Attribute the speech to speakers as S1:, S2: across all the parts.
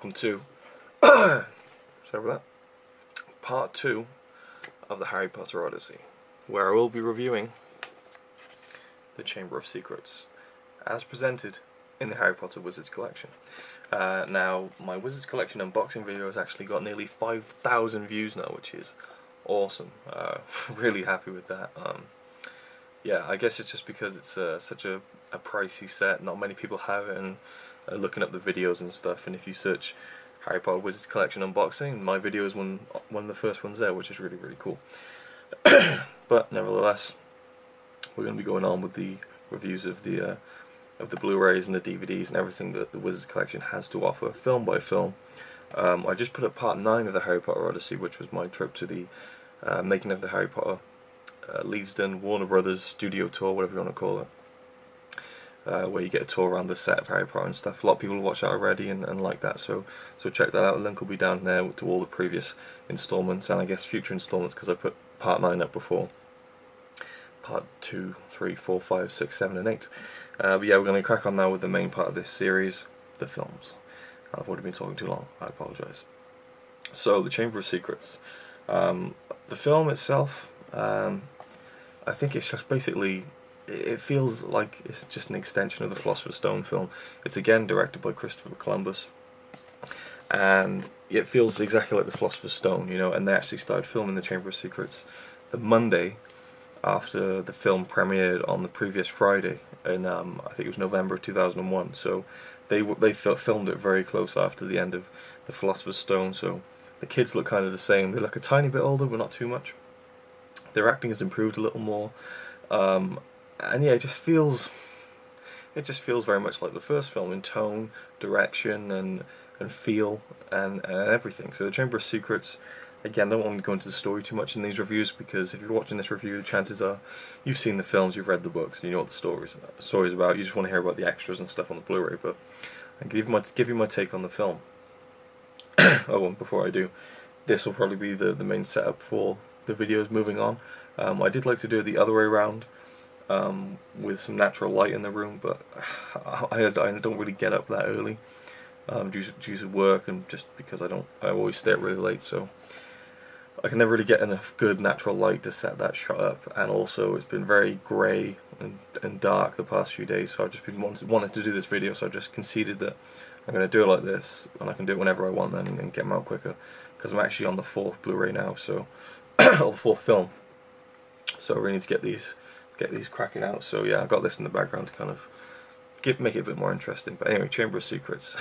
S1: welcome to sorry about that, part 2 of the Harry Potter Odyssey, where I will be reviewing the Chamber of Secrets as presented in the Harry Potter Wizards collection. Now, my Wizards collection unboxing video has actually got nearly 5,000 views now, which is awesome. Really happy with that. Yeah, I guess it's just because it's such a pricey set. Not many people have it, and looking up the videos and stuff, and if you search Harry Potter Wizards Collection Unboxing, my video is one of the first ones there, which is really cool. But nevertheless, we're going to be going on with the reviews of the Blu-rays and the DVDs and everything that the Wizards Collection has to offer, film by film. I just put up part 9 of the Harry Potter Odyssey, which was my trip to the making of the Harry Potter Leavesden Warner Brothers studio tour, whatever you want to call it. Where you get a tour around the set of Harry Potter and stuff. A lot of people watch that already and like that, so check that out. The link will be down there to all the previous installments and I guess future installments, because I put part 9 up before part 2, 3, 4, 5, 6, 7 and 8. But yeah, we're going to crack on now with the main part of this series, the films. I've already been talking too long, I apologise. So, the Chamber of Secrets. The film itself, I think it's just basically, it feels like it's just an extension of the Philosopher's Stone film. It's again directed by Christopher Columbus, and it feels exactly like the Philosopher's Stone, you know. And they actually started filming the Chamber of Secrets the Monday after the film premiered on the previous Friday, in I think it was November 2001. So they filmed it very close after the end of the Philosopher's Stone. So the kids look kind of the same. They look a tiny bit older, but not too much. Their acting has improved a little more. And yeah, it just feels very much like the first film in tone, direction, and feel, and everything. So the Chamber of Secrets, again, I don't want to go into the story too much in these reviews, because if you're watching this review, the chances are you've seen the films, you've read the books, and you know what the story's about. You just want to hear about the extras and stuff on the Blu-ray. But I can give you my take on the film. Oh, and before I do, this will probably be the main setup for the videos moving on. I did like to do it the other way around, with some natural light in the room, but I don't really get up that early due to work, and just because I always stay up really late, so I can never really get enough good natural light to set that shot up. And also it's been very grey and dark the past few days, so I've just been wanting to do this video, so I just conceded that I'm going to do it like this, and I can do it whenever I want then and get them out quicker, because I'm actually on the 4th Blu-ray now, so or the 4th film, so I really need to get these cracking out. So yeah, I got this in the background to kind of make it a bit more interesting. But anyway, Chamber of Secrets.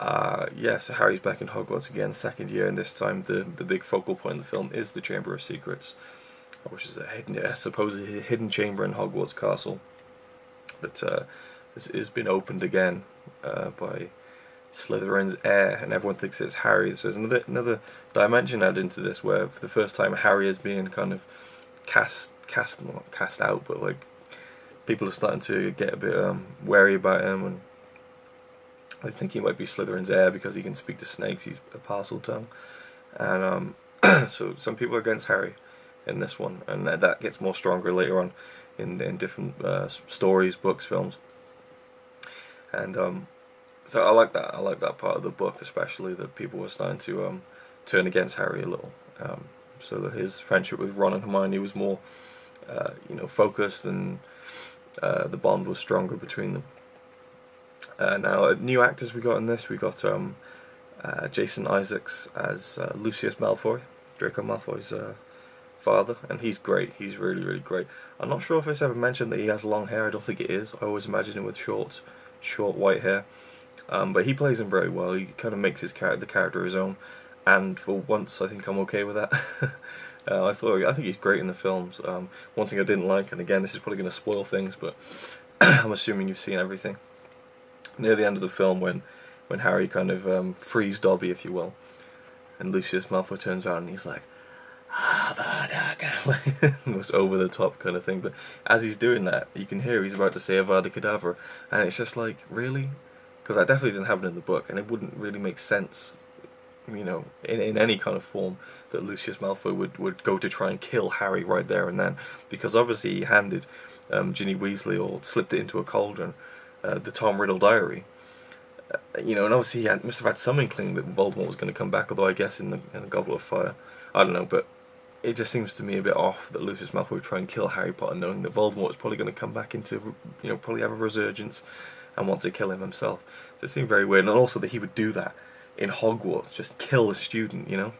S1: Yeah, so Harry's back in Hogwarts again, second year, and this time the big focal point of the film is the Chamber of Secrets, which is a supposedly hidden chamber in Hogwarts Castle that has been opened again by Slytherin's heir, and everyone thinks it's Harry. So there's another dimension added into this, where for the first time Harry is being kind of cast out, but like people are starting to get a bit wary about him, and I think he might be Slytherin's heir because he can speak to snakes. He's a parcel tongue, and so some people are against Harry in this one, and that gets more stronger later on in different stories, books, films, and so I like that part of the book, especially that people were starting to turn against Harry a little. So that his friendship with Ron and Hermione was more, focused, and the bond was stronger between them. Now, new actors we got in this. We got Jason Isaacs as Lucius Malfoy, Draco Malfoy's father, and he's great. He's really great. I'm not sure if it's ever mentioned that he has long hair. I don't think it is. I always imagine him with short white hair. But he plays him very well. He kind of makes the character his own. And for once, I think I'm okay with that. I think he's great in the films. One thing I didn't like, and again, this is probably going to spoil things, but I'm assuming you've seen everything. Near the end of the film, when Harry kind of frees Dobby, if you will, and Lucius Malfoy turns around and he's like, it was over the top kind of thing. But as he's doing that, you can hear he's about to say Avada Kedavra, and it's just like, really? Because that definitely didn't happen in the book, and it wouldn't really make sense, you know, in any kind of form, that Lucius Malfoy would go to try and kill Harry right there and then, because obviously he handed Ginny Weasley, or slipped it into a cauldron, the Tom Riddle diary, You know, and obviously he must have had some inkling that Voldemort was going to come back, although I guess in the Goblet of Fire, I don't know, but it just seems to me a bit off that Lucius Malfoy would try and kill Harry Potter knowing that Voldemort is probably going to come back into, you know, probably have a resurgence and want to kill him himself. So it seemed very weird, and also that he would do that in Hogwarts, just kill a student, you know.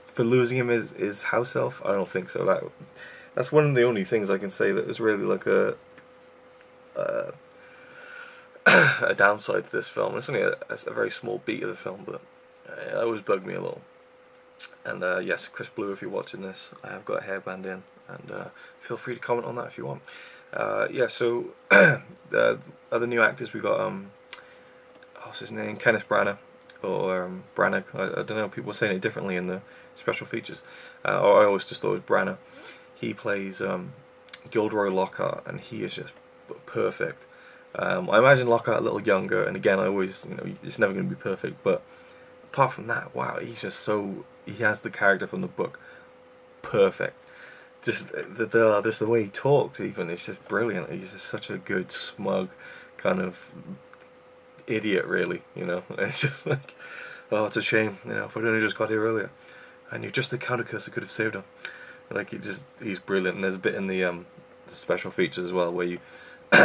S1: For losing him his house elf, I don't think so. That's one of the only things I can say that was really like a downside to this film. It's only a very small beat of the film, but it always bugged me a little. And yes, Chris Blue, if you're watching this, I have got a hairband in, and feel free to comment on that if you want. Yeah, so the other new actors, we got what's his name, Kenneth Branagh, or Branagh. I don't know, people were saying it differently in the special features. Or I always just thought it was Branagh. He plays Gilderoy Lockhart, and he is just perfect. I imagine Lockhart a little younger, and again, I always, you know, it's never going to be perfect, but apart from that, wow, he's just so, he has the character from the book perfect. Just the way he talks, even, it's just brilliant. He's just such a good, smug kind of idiot, really, you know. It's just like, oh, it's a shame, you know, if I'd only just got here earlier, and you're just the countercurse that could have saved him. Like, he's brilliant. And there's a bit in the special features as well where you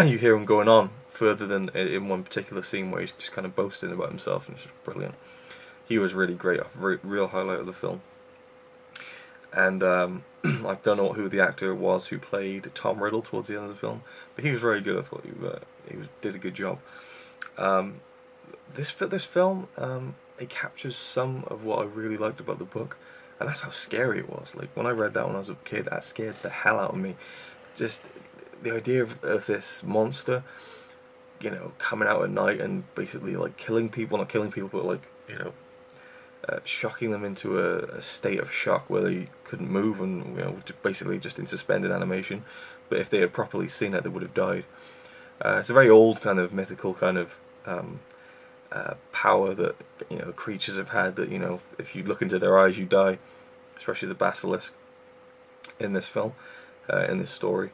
S1: you hear him going on further than in one particular scene where he's just kind of boasting about himself, and it's just brilliant. He was really great, a real highlight of the film. And I don't know who the actor was who played Tom Riddle towards the end of the film, but he was very good. I thought he did a good job. This film, it captures some of what I really liked about the book, and that's how scary it was. Like, when I read that when I was a kid, that scared the hell out of me. Just the idea of this monster, you know, coming out at night and basically like killing people, not killing people, but like, you know, shocking them into a state of shock where they couldn't move, and, you know, basically just in suspended animation. But if they had properly seen it, they would have died. It's a very old kind of mythical kind of power that, you know, creatures have had, that, you know, if you look into their eyes you die, especially the basilisk in this film, in this story.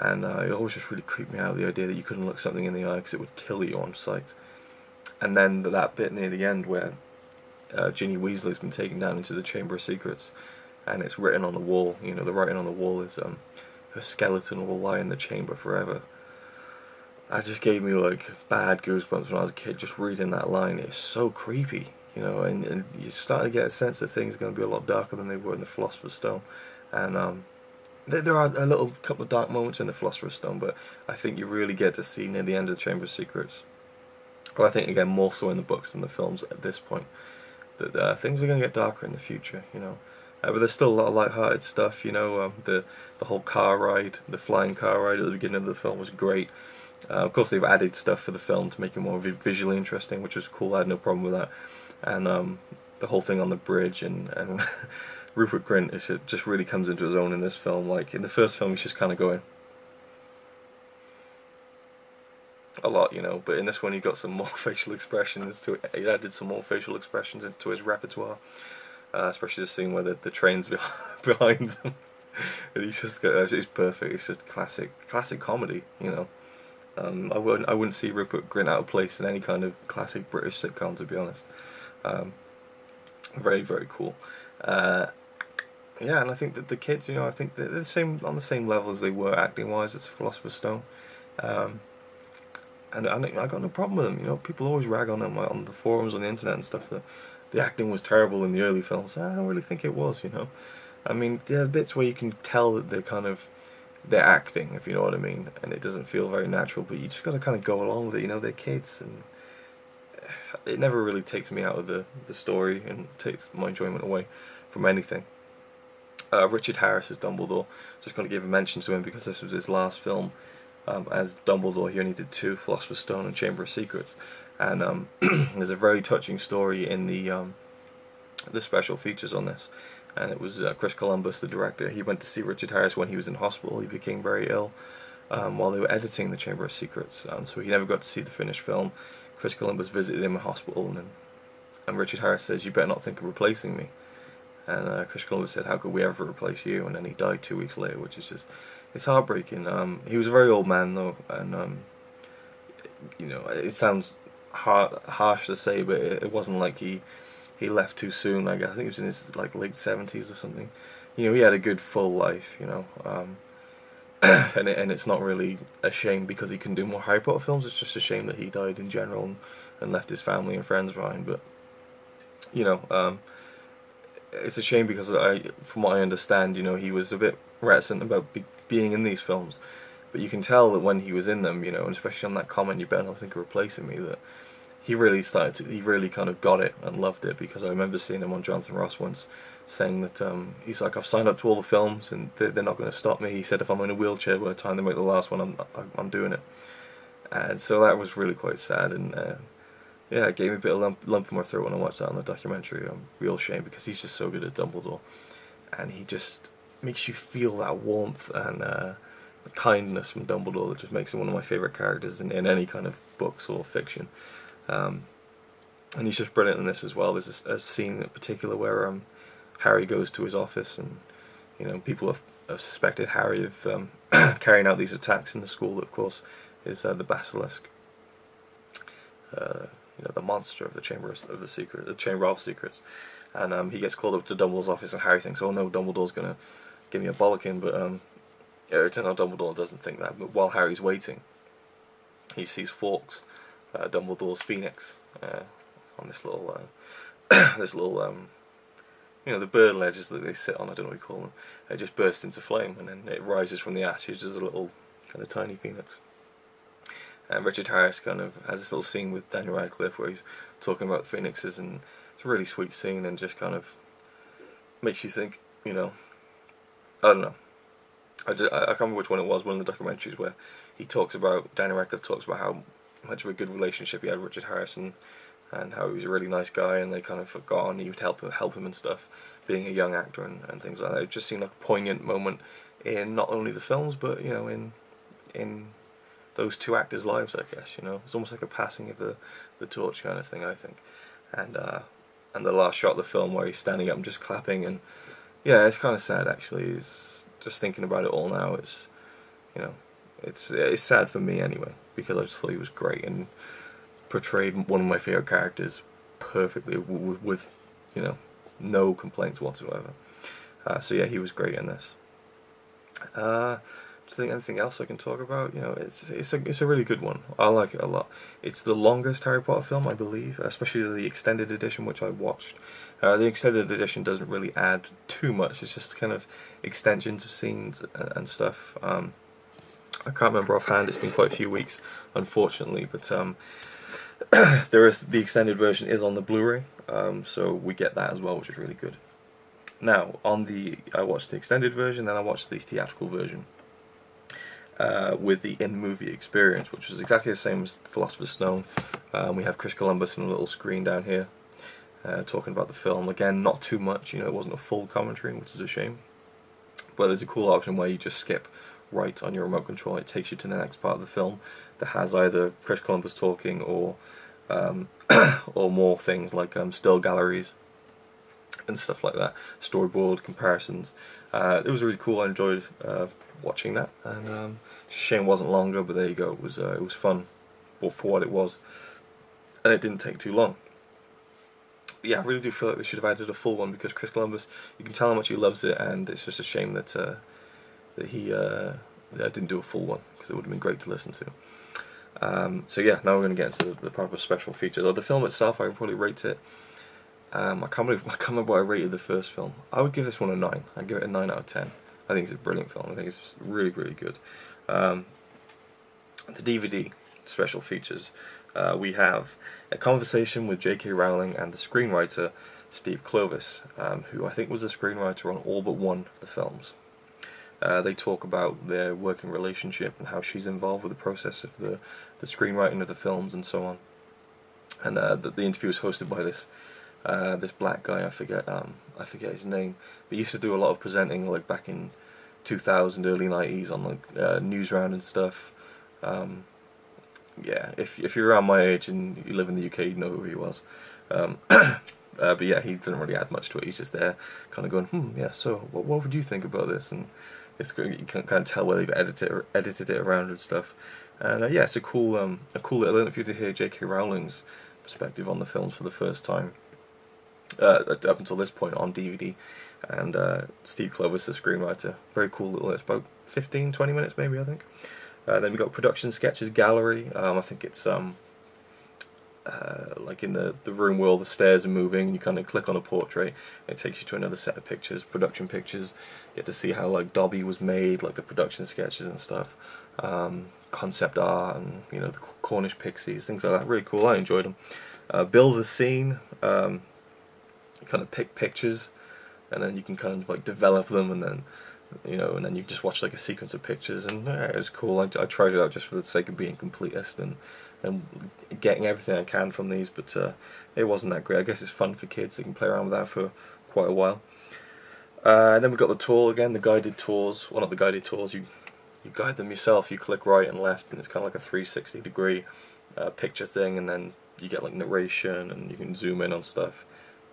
S1: And it always just really creeped me out, the idea that you couldn't look something in the eye because it would kill you on sight. And then that bit near the end where Ginny Weasley's been taken down into the Chamber of Secrets, and it's written on the wall, you know, the writing on the wall is her skeleton will lie in the chamber forever. That just gave me like bad goosebumps when I was a kid, just reading that line. It's so creepy, you know, and you're starting to get a sense that things are going to be a lot darker than they were in the Philosopher's Stone. And there are a little couple of dark moments in the Philosopher's Stone, but I think you really get to see near the end of the Chamber of Secrets, or I think again more so in the books than the films at this point, that things are going to get darker in the future, you know. But there's still a lot of light-hearted stuff, you know. The whole car ride, the flying car ride at the beginning of the film was great. Of course, they've added stuff for the film to make it more visually interesting, which was cool. I had no problem with that. And the whole thing on the bridge, and Rupert Grint just really comes into his own in this film. Like, in the first film, he's just kind of going a lot, you know, but in this one he got some more facial expressions to it. He added some more facial expressions into his repertoire, especially the scene where the train's behind them. And he's perfect. It's just classic comedy, you know. I wouldn't see Rupert Grint out of place in any kind of classic British sitcom, to be honest. Very, very cool. Yeah, and I think that the kids, you know, I think they're on the same level as they were acting wise as Philosopher's Stone. And I got no problem with them, you know. People always rag on them on the forums, on the internet and stuff, that the acting was terrible in the early films. I don't really think it was, you know. I mean, there are bits where you can tell that they're acting, if you know what I mean, and it doesn't feel very natural, but you just got to kind of go along with it, you know. They're kids, and it never really takes me out of the story and takes my enjoyment away from anything. Richard Harris as Dumbledore, just going to give a mention to him because this was his last film as Dumbledore. He only did 2, Philosopher's Stone and Chamber of Secrets, and there's a very touching story in the special features on this. And it was Chris Columbus, the director. He went to see Richard Harris when he was in hospital. He became very ill while they were editing the Chamber of Secrets, so he never got to see the finished film. Chris Columbus visited him in hospital, and Richard Harris says, "You better not think of replacing me." And Chris Columbus said, "How could we ever replace you?" And then he died 2 weeks later, which is just, it's heartbreaking. He was a very old man though, and you know, it sounds harsh to say, but it wasn't like he left too soon. Like, I think he was in his like late 70s or something. You know, he had a good full life. You know, and it's not really a shame because he couldn't do more Harry Potter films. It's just a shame that he died in general and left his family and friends behind. But you know, it's a shame because from what I understand, you know, he was a bit reticent about being in these films. But you can tell that when he was in them, you know, and especially on that comment, you better not think of replacing me, that he really he really kind of got it and loved it, because I remember seeing him on Jonathan Ross once saying that he's like, I've signed up to all the films and they're not going to stop me. He said if I'm in a wheelchair by the time they make the last one, I'm doing it. And so that was really quite sad, and yeah, it gave me a bit of lump in my throat when I watched that on the documentary. Real shame, because he's just so good as Dumbledore, and he just makes you feel that warmth and the kindness from Dumbledore that just makes him one of my favourite characters in any kind of books or fiction. And he's just brilliant in this as well. There's a scene in particular where Harry goes to his office, and you know, people have suspected Harry of carrying out these attacks in the school that, of course, is the Basilisk. You know, the monster of the Chamber of Secrets, and he gets called up to Dumbledore's office, and Harry thinks, oh no, Dumbledore's gonna give me a bollocking, but yeah, it turns out Dumbledore doesn't think that. But while Harry's waiting, he sees Fawkes, Dumbledore's phoenix, on this little, you know, the bird ledges that they sit on, I don't know what you call them. It just bursts into flame, and then it rises from the ashes as a little kind of tiny phoenix. And Richard Harris kind of has this little scene with Daniel Radcliffe where he's talking about phoenixes, and it's a really sweet scene, and just kind of makes you think, you know, I don't know. I can't remember which one it was, one of the documentaries where Daniel Radcliffe talks about how much of a good relationship he had with Richard Harris, and how he was a really nice guy, and they kind of forgot on, he would help him and stuff, being a young actor and things like that. It just seemed like a poignant moment in not only the films, but you know, in those two actors' lives, I guess. You know, it's almost like a passing of the torch kind of thing, I think. And the last shot of the film where he's standing up and just clapping, and yeah, it's kind of sad actually. It's just thinking about it all now. It's, you know, it's sad for me anyway, because I just thought he was great and portrayed one of my favorite characters perfectly with you know, no complaints whatsoever. So yeah, he was great in this. Do you think anything else I can talk about? You know, it's a really good one. I like it a lot. It's the longest Harry Potter film, I believe, especially the extended edition, which I watched. The extended edition doesn't really add too much. It's just kind of extensions of scenes and stuff. I can't remember offhand. It's been quite a few weeks, unfortunately, but the extended version is on the Blu-ray, so we get that as well, which is really good. Now, I watched the extended version, then I watched the theatrical version. With the in-movie experience, which was exactly the same as Philosopher's Stone. We have Chris Columbus in a little screen down here, talking about the film. Again, not too much, you know, it wasn't a full commentary, which is a shame. But there's a cool option where you just skip right on your remote control. It takes you to the next part of the film that has either Chris Columbus talking or or more things like still galleries and stuff like that, storyboard comparisons. It was really cool. I enjoyed watching that, and shame it wasn't longer, but there you go. It was fun, for what it was, and it didn't take too long. But yeah, I really do feel like they should have added a full one, because Chris Columbus, you can tell how much he loves it, and it's just a shame that he didn't do a full one, because it would have been great to listen to. So yeah, now we're going to get into the proper special features. The film itself, I would probably rate it. I can't remember what I rated the first film. I would give this one a 9. I'd give it a 9 out of 10. I think it's a brilliant film. I think it's really, really good. The DVD special features. We have a conversation with J.K. Rowling and the screenwriter Steve Kloves, who I think was the screenwriter on all but one of the films. They talk about their working relationship and how she's involved with the process of the screenwriting of the films and so on. And the interview was hosted by this black guy, I forget his name, but he used to do a lot of presenting, like back in 2000, early 90s, on like news round and stuff. Yeah, if you're around my age and you live in the UK, you know who he was. But yeah, he didn't really add much to it. He's just there, kind of going, yeah. So what would you think about this? And it's good. You can kind of tell where they've edited it around and stuff. And yeah, it's a cool little interview to hear J.K. Rowling's perspective on the films for the first time, up until this point on DVD. And Steve Klover's the screenwriter. Very cool little. It's about 15-20 minutes maybe, I think. Then we got production sketches gallery. I think it's like in the room where all the stairs are moving, you kind of click on a portrait, and it takes you to another set of pictures, production pictures. You get to see how like Dobby was made, like the production sketches and stuff, concept art, and you know, the Cornish pixies, things like that. Really cool. I enjoyed them. Build a scene. You kind of pick pictures, and then you can kind of like develop them, and then and then you just watch like a sequence of pictures, and it was cool. I tried it out just for the sake of being completist and getting everything I can from these, but it wasn't that great. I guess it's fun for kids. They can play around with that for quite a while. And then we got the tour again, the guided tours. Well, not the guided tours. You guide them yourself. You click right and left, and it's kind of like a 360-degree picture thing, and then you get like narration, and you can zoom in on stuff,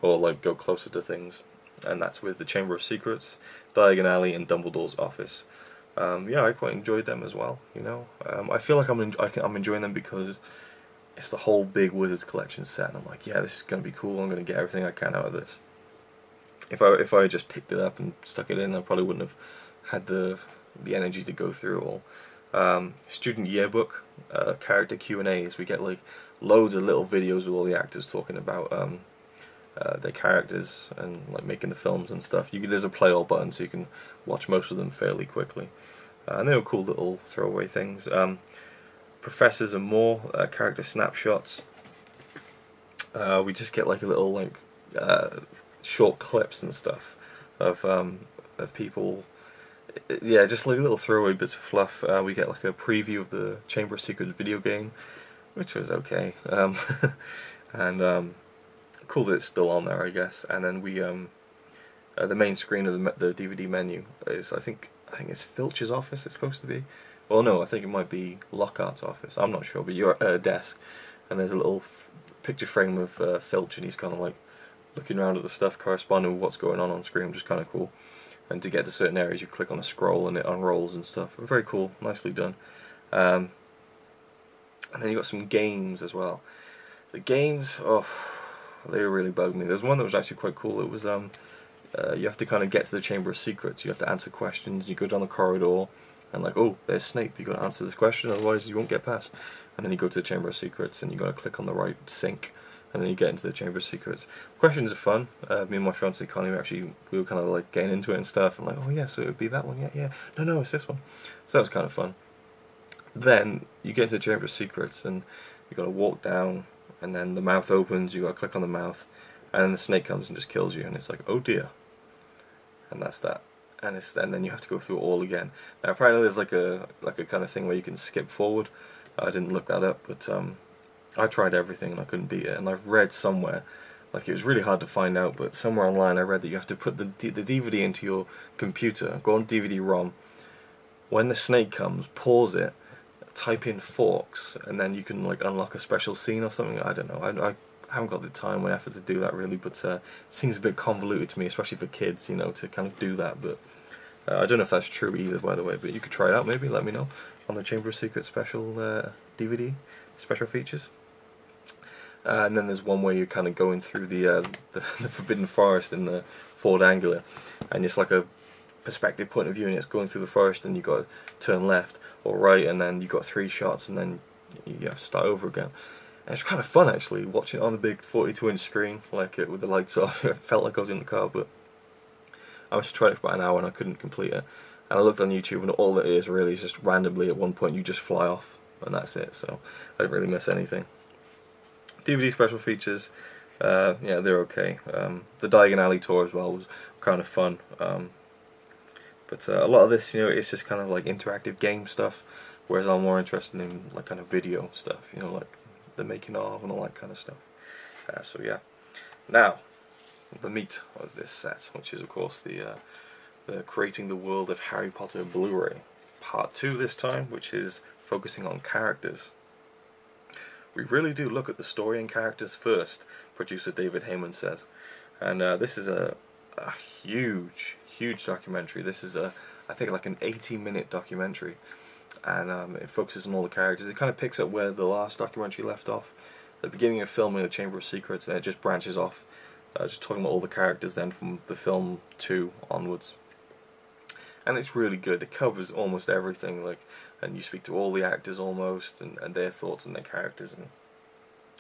S1: or like go closer to things. And that's with the Chamber of Secrets, Diagon Alley, and Dumbledore's Office. Yeah, I quite enjoyed them as well. I feel like I'm enjoying them because it's the whole big Wizards collection set, and I'm like, yeah, this is gonna be cool. I'm gonna get everything I can out of this. If I had just picked it up and stuck it in, I probably wouldn't have had the energy to go through it all. Student yearbook, character Q&As. We get like loads of little videos with all the actors talking about their characters and like making the films and stuff. There's a play all button, so you can watch most of them fairly quickly, and they were cool little throwaway things. Professors and more, character snapshots. We just get like a little like short clips and stuff of people. Yeah, just like little throwaway bits of fluff. We get like a preview of the Chamber of Secrets video game, which was okay. And cool that it's still on there, I guess. And then we the main screen of the DVD menu is I think it's Filch's office. It's supposed to be. Well, no, I think it might be Lockhart's office. I'm not sure, but you're at a desk, and there's a little picture frame of Filch, and he's kind of like looking around at the stuff corresponding with what's going on screen, which is kind of cool. And to get to certain areas, you click on a scroll and it unrolls and stuff. Very cool, nicely done. And then you got some games as well. The games, oh, they really bugged me. There's one that was actually quite cool. It was you have to kind of get to the Chamber of Secrets. You have to answer questions. You go down the corridor, and like, oh, there's Snape. You got to answer this question, otherwise you won't get past. And then you go to the Chamber of Secrets, and you got to click on the right sync, and then you get into the Chamber of Secrets. Questions are fun. Me and my fiance Connie we were kind of like getting into it and stuff, and like, oh yeah, so it would be that one, yeah, no, it's this one. So that was kind of fun. Then you get into the Chamber of Secrets, and you got to walk down, and then the mouth opens. You got to click on the mouth, and then the snake comes and just kills you, and it's like, oh dear. And that's that. And then you have to go through it all again. Now apparently there's like a kind of thing where you can skip forward. I didn't look that up, but I tried everything and I couldn't beat it. And I've read somewhere, like it was really hard to find out, but somewhere online I read that you have to put the DVD into your computer, go on DVD-ROM. When the snake comes, pause it, type in forks, and then you can like unlock a special scene or something. I don't know. I haven't got the time or effort to do that really, but it seems a bit convoluted to me, especially for kids, to kind of do that. But I don't know if that's true either, by the way, but you could try it out maybe, let me know, on the Chamber of Secrets special DVD, special features. And then there's one where you're kind of going through the Forbidden Forest in the Ford Anglia, and it's like a perspective point of view, and it's going through the forest, and you got to turn left or right, and then you got 3 shots, and then you have to start over again. And it's kind of fun actually, watching it on the big 42-inch screen, like with the lights off. It felt like I was in the car, but I was trying it for about an hour and I couldn't complete it. And I looked on YouTube, and all it is really is just randomly at one point you just fly off, and that's it. So I didn't really miss anything. DVD special features, yeah, they're okay. The Diagon Alley tour as well was kind of fun. But a lot of this, it's just kind of like interactive game stuff, whereas I'm more interested in like kind of video stuff, like the making of and all that kind of stuff. So yeah. Now, the meat of this set, which is of course the Creating the World of Harry Potter Blu-ray, Part 2 this time, which is focusing on characters. We really do look at the story and characters first, producer David Heyman says. And this is a huge documentary. This is I think like an 80-minute documentary. and it focuses on all the characters. It kind of picks up where the last documentary left off, the beginning of filming the Chamber of Secrets, and it just branches off, just talking about all the characters then from the film 2 onwards. And it's really good. It covers almost everything, like, and you speak to all the actors almost, and their thoughts and their characters. And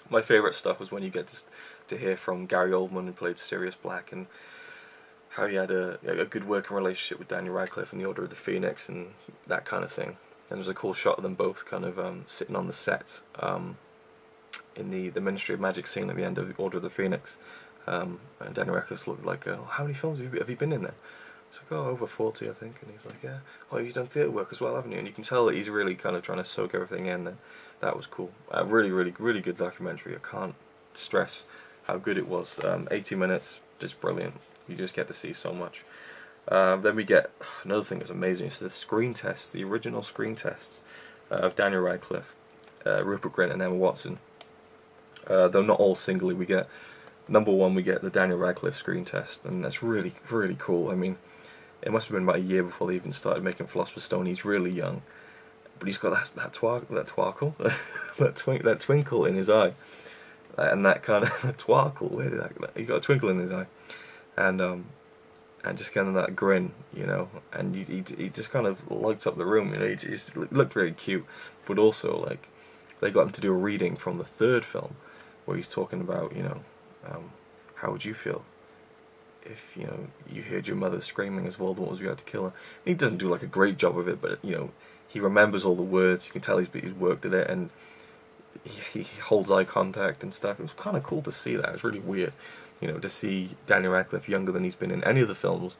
S1: my favourite stuff was when you get to hear from Gary Oldman, who played Sirius Black, and how he had a good working relationship with Daniel Radcliffe in the Order of the Phoenix and that kind of thing. And there's a cool shot of them both kind of sitting on the set in the Ministry of Magic scene at the end of Order of the Phoenix. And Daniel Radcliffe looked like, how many films have you been in then? It's like, oh, over 40, I think. And he's like, yeah. Oh, you've done theatre work as well, haven't you? And you can tell that he's really kind of trying to soak everything in. And that was cool. Really, really, really good documentary. I can't stress how good it was. 80 minutes, just brilliant. You just get to see so much. Then we get another thing that's amazing. It's the screen tests, the original screen tests of Daniel Radcliffe, Rupert Grint, and Emma Watson. Though not all singly. We get number 1. We get the Daniel Radcliffe screen test, and that's really, really cool. I mean, it must have been about a year before they even started making Philosopher's Stone. He's really young, but he's got that twinkle, that twinkle in his eye, and that kind of twinkle. Where did that? He got a twinkle in his eye, and just kind of that grin, you know. And he just kind of lights up the room, you know. He just looked really cute, but also like they got him to do a reading from the 3rd film, where he's talking about, you know, how would you feel if, you know, you heard your mother screaming as Voldemort was about to kill her. And he doesn't do like a great job of it, but, you know, he remembers all the words. You can tell he's worked at it, and he holds eye contact and stuff. It was kind of cool to see that. It was really weird, you know, to see Daniel Radcliffe younger than he's been in any of the films,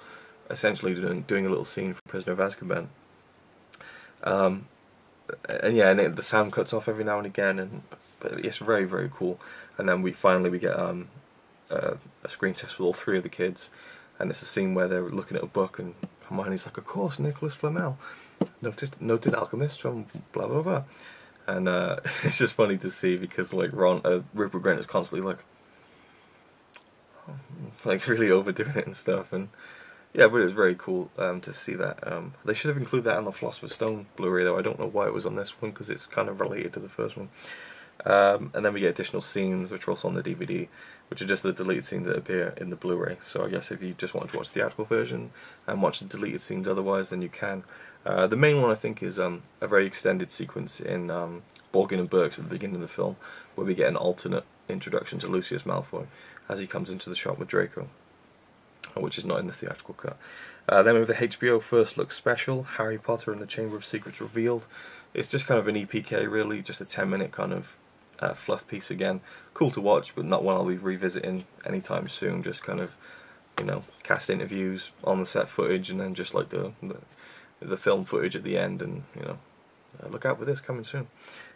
S1: essentially doing a little scene for Prisoner of Azkaban. And yeah, and the sound cuts off every now and again, but it's very, very cool. And then we finally get a screen test with all 3 of the kids, and it's a scene where they're looking at a book, and Hermione's like, of course, Nicholas Flamel, noted alchemist from blah blah blah. And it's just funny to see, because like Rupert Grint is constantly like really overdoing it and stuff. And yeah, but it was very cool to see that. They should have included that on the Philosopher's Stone Blu-ray, though. I don't know why it was on this one, because it's kind of related to the first one. And then we get additional scenes, which are also on the DVD, which are just the deleted scenes that appear in the Blu-ray. So I guess if you just want to watch the theatrical version and watch the deleted scenes otherwise, then you can. The main one, I think, is a very extended sequence in Borgin and Burkes at the beginning of the film, where we get an alternate introduction to Lucius Malfoy as he comes into the shop with Draco, which is not in the theatrical cut. Then we have the HBO First Look Special, Harry Potter and the Chamber of Secrets Revealed. It's just kind of an EPK, really, just a 10-minute kind of fluff piece again. Cool to watch, but not one I'll be revisiting anytime soon. Just kind of, you know, cast interviews, on the set footage, and then just like the film footage at the end, and, you know, look out for this coming soon.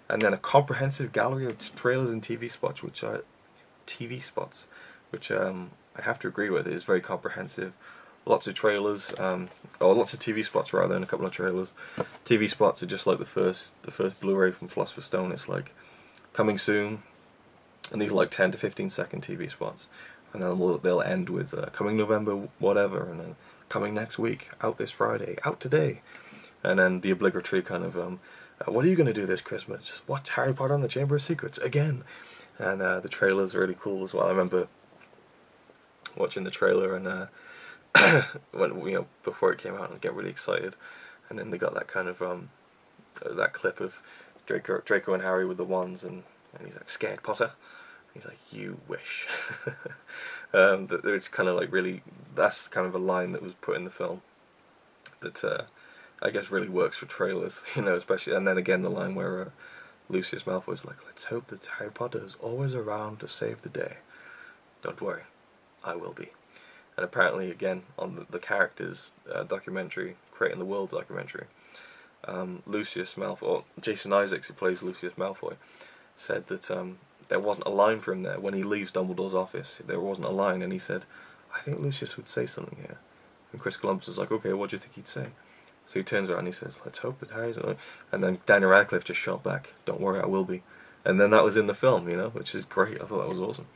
S1: And then a comprehensive gallery of trailers and TV spots, which I have to agree with. It is very comprehensive. Lots of trailers, or lots of TV spots rather, and a couple of trailers. TV spots are just like the first Blu-ray from Philosopher's Stone. It's like coming soon, and these are like 10 to 15 second TV spots, and then they'll end with coming November whatever, and then coming next week, out this Friday, out today, and then the obligatory kind of what are you going to do this Christmas? Just watch Harry Potter and the Chamber of Secrets again. And the trailer's really cool as well. I remember watching the trailer and when, you know, before it came out, and get really excited, and then they got that kind of that clip of Draco and Harry with the wands, and he's like, "Scared, Potter?" He's like, "You wish." It's kind of like really, that's kind of a line that was put in the film that I guess really works for trailers, you know, especially. And then again, the line where Lucius Malfoy's like, "Let's hope that Harry Potter is always around to save the day. Don't worry, I will be." And apparently, again, on the characters documentary, Creating the World documentary, Lucius Malfoy, or Jason Isaacs, who plays Lucius Malfoy, said that there wasn't a line for him there. When he leaves Dumbledore's office, there wasn't a line, and he said, "I think Lucius would say something here." And Chris Columbus was like, "Okay, what do you think he'd say?" So he turns around and he says, "Let's hope that Harry's..." And then Daniel Radcliffe just shot back, "Don't worry, I will be." And then that was in the film, you know, which is great. I thought that was awesome.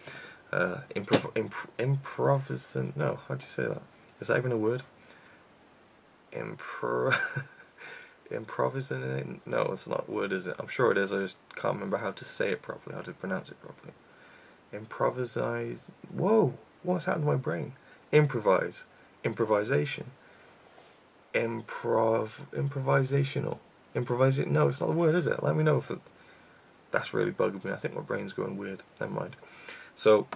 S1: Improvisant... No, how'd you say that? Is that even a word? Improvisation? No, it's not a word, is it? I'm sure it is. I just can't remember how to say it properly, how to pronounce it properly. Improvise. Whoa! What's happened to my brain? Improvise. Improvisation. Improvisational. Improvisation. No, it's not the word, is it? Let me know if that's really bugging me. I think my brain's going weird. Never mind. So,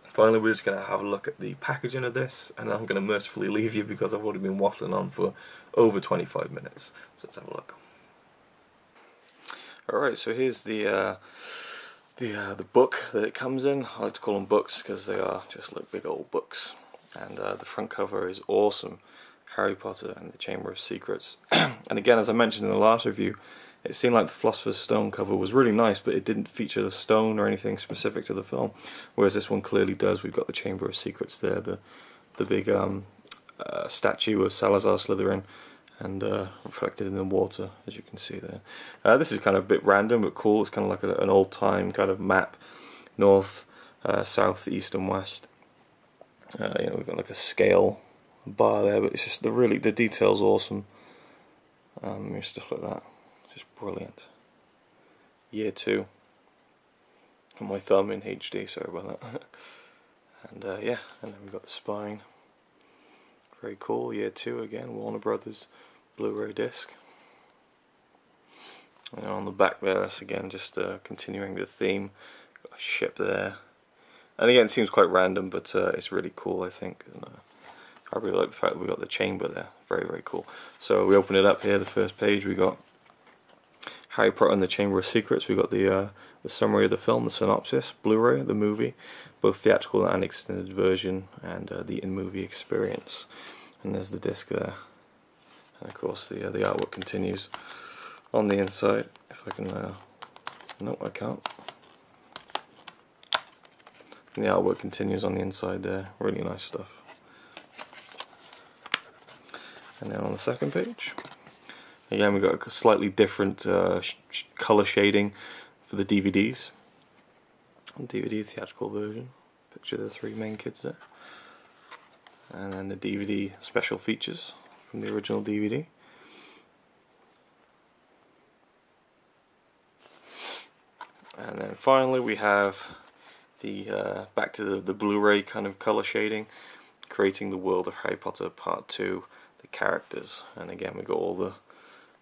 S1: finally, we're just going to have a look at the packaging of this, and I'm going to mercifully leave you because I've already been waffling on for over 25 minutes. So let's have a look. Alright, so here's the book that it comes in. I like to call them books because they are just like big old books. And the front cover is awesome. Harry Potter and the Chamber of Secrets. And again, as I mentioned in the last review, it seemed like the Philosopher's Stone cover was really nice, but it didn't feature the stone or anything specific to the film, whereas this one clearly does. We've got the Chamber of Secrets there, the big statue of Salazar Slytherin, and reflected in the water, as you can see there. This is kind of a bit random, but cool. It's kind of like an old-time kind of map, north, south, east, and west. You know, we've got like a scale bar there, but it's just the detail's awesome. Stuff like that, just brilliant. Year 2. And my thumb in HD, sorry about that. And yeah, and then we've got the spine. Very cool. Year 2 again, Warner Brothers Blu-ray disc. And on the back there, that's again just continuing the theme. Got a ship there. And again, it seems quite random, but it's really cool, I think. And, I really like the fact that we got the chamber there. Very, very cool. So we open it up here, the first page. We got Harry Potter and the Chamber of Secrets. We got the summary of the film, the synopsis, Blu-ray, the movie, both theatrical and extended version, and the in-movie experience. And there's the disc there. And of course, the artwork continues on the inside. If I can, no, I can't. And the artwork continues on the inside there. Really nice stuff. And then on the second page, again we've got a slightly different colour shading for the DVDs. DVD theatrical version, picture the 3 main kids there. And then the DVD special features from the original DVD. And then finally we have the back to the Blu-ray kind of colour shading, creating the world of Harry Potter Part 2. The characters, and again we got all the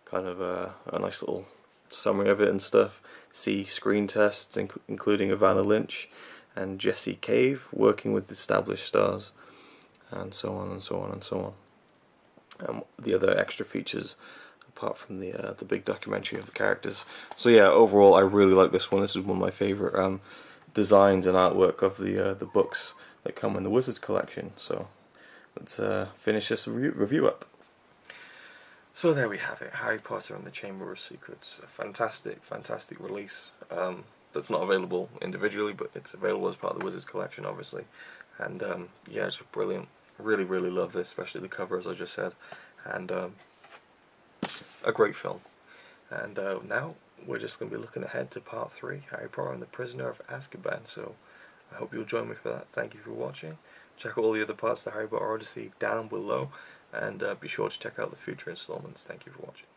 S1: kind of a nice little summary of it and stuff. See screen tests, including Ivana Lynch and Jesse Cave working with established stars, and so on and so on and so on. And the other extra features apart from the big documentary of the characters. So yeah, overall I really like this one. This is one of my favourite designs and artwork of the books that come in the Wizards collection. So let's finish this review up. So there we have it, Harry Potter and the Chamber of Secrets. A fantastic, fantastic release that's not available individually, but it's available as part of the Wizards collection, obviously. And yeah, it's brilliant. Really, really love this, especially the cover, as I just said. And a great film. And now we're just going to be looking ahead to Part 3, Harry Potter and the Prisoner of Azkaban. So I hope you'll join me for that. Thank you for watching. Check out all the other parts of the Harry Potter Odyssey down below, and be sure to check out the future installments. Thank you for watching.